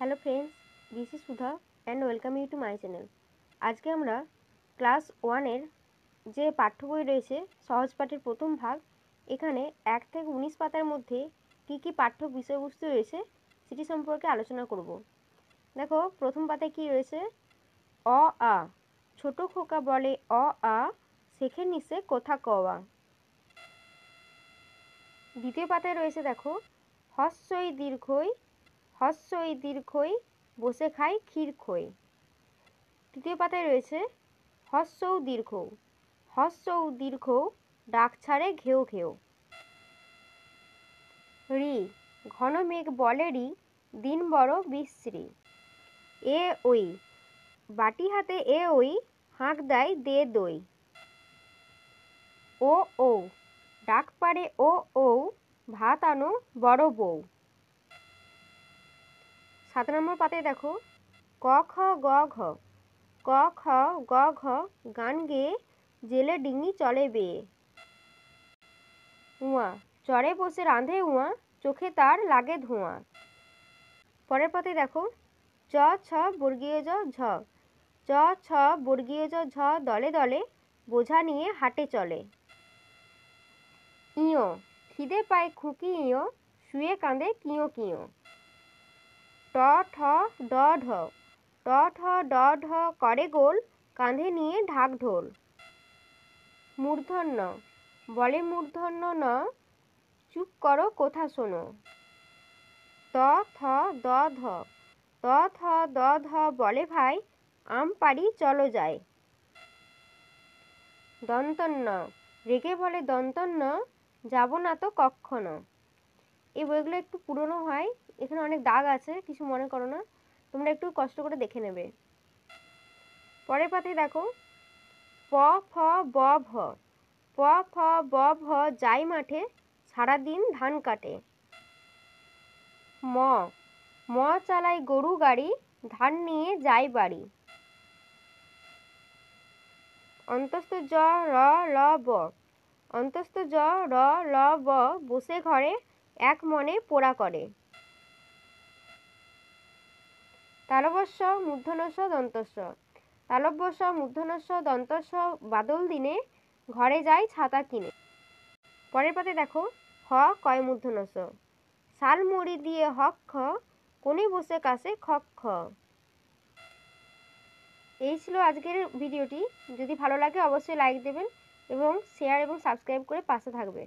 Hello friends, this is Sudha and welcome you to my channel. আজকে আমরা class 1-এর যে পাঠ্য বই রয়েছে সহজ পাঠের প্রথম ভাগ, এখানে 1 থেকে 19 পাতার মধ্যে কি কি পাঠ্য বিষয়বস্তু রয়েছে সেটি সম্পর্কে আলোচনা করব। দেখো, প্রথম পাতায় কি রয়েছে? অ আ। ছোট খোকা বলে অ আ, শেখে নিশে কোথা কওয়া। দ্বিতীয় পাতায় রয়েছে দেখো, হস্যই দীর্ঘই, হস্যই দীর্ঘই, বসে খাই ক্ষীর খই। তৃতীয় পাতায় রয়েছে হস্যৌ দীর্ঘ, হস্যৌ দীর্ঘ, ডাক ছাড়ে ঘেউ ঘেউ। রি, ঘন মেঘ বলে রি, দিন বড় বিশ্রী। এ ওই, বাটি হাতে এ ওই, হাঁক দেয় দে দই। ও ও, ডাক পাড়ে ও ও, ভাত আনো বড় বউ। 7 নম্বর পাতায় দেখো, ক খ গ ঘ, ক খ গ ঘ, গান গেয়ে জেলে ডিঙি চলে বেয়ে। উয়া, চরে বসে রাঁধে উয়া, চোখে তার লাগে ধোঁয়া। পরের পাতায় দেখো, চ ছ বর্গীয় জ ঝ, চ ছ বর্গীয় জ ঝ, দলে দলে বোঝা নিয়ে হাটে চলে। ইয়, খিদে পায় খুকি ইয়, শুয়ে কাঁদে কিয় কিয়। ট ঠ ড ঢ, ট ঠ ড ঢ, করে গোল কাঁধে নিয়ে ঢাক ঢোল। মূর্ধন্য, বলে মূর্ধন্য ন, চুপ করো কোথা শোনো। ত থ দ ধ, ত থ দ ধ, বলে ভাই আম পাড়ি চলো যাই। দন্তন্য, রেগে বলে দন্তন্য, যাব না তো কক্ষনো। এই বইগুলো একটু পুরনো হয়, এখানে অনেক দাগ আছে, কিছু মনে করো না, তোমরা একটু কষ্ট করে দেখে নেবে। পরের পাতায় দেখো, প ফ ব ভ, প ফ ব ভ, যাই মাঠে সারাদিন ধান কাটে। ম, ম চালাই গরু গাড়ি, ধান নিয়ে যাই বাড়ি। অন্তস্থ জ র ল ব, অন্তস্থ জ র ল ব, বসে ঘরে এক মনে পোড়া করে। তালবস্য মূর্ধন্যস্ব দন্তস্ব, তালব্যস্য মূর্ধন্যস্ব দন্তস্ব, বাদল দিনে ঘরে যায় ছাতা কিনে। পরের পাতে দেখো, হ কয় মূর্ধন্যস্ব, শাল মুড়ি দিয়ে হক খ, কোণে বসে কাছে খক খ। এই ছিল আজকের ভিডিওটি। যদি ভালো লাগে অবশ্যই লাইক দেবেন এবং শেয়ার এবং সাবস্ক্রাইব করে পাশে থাকবে।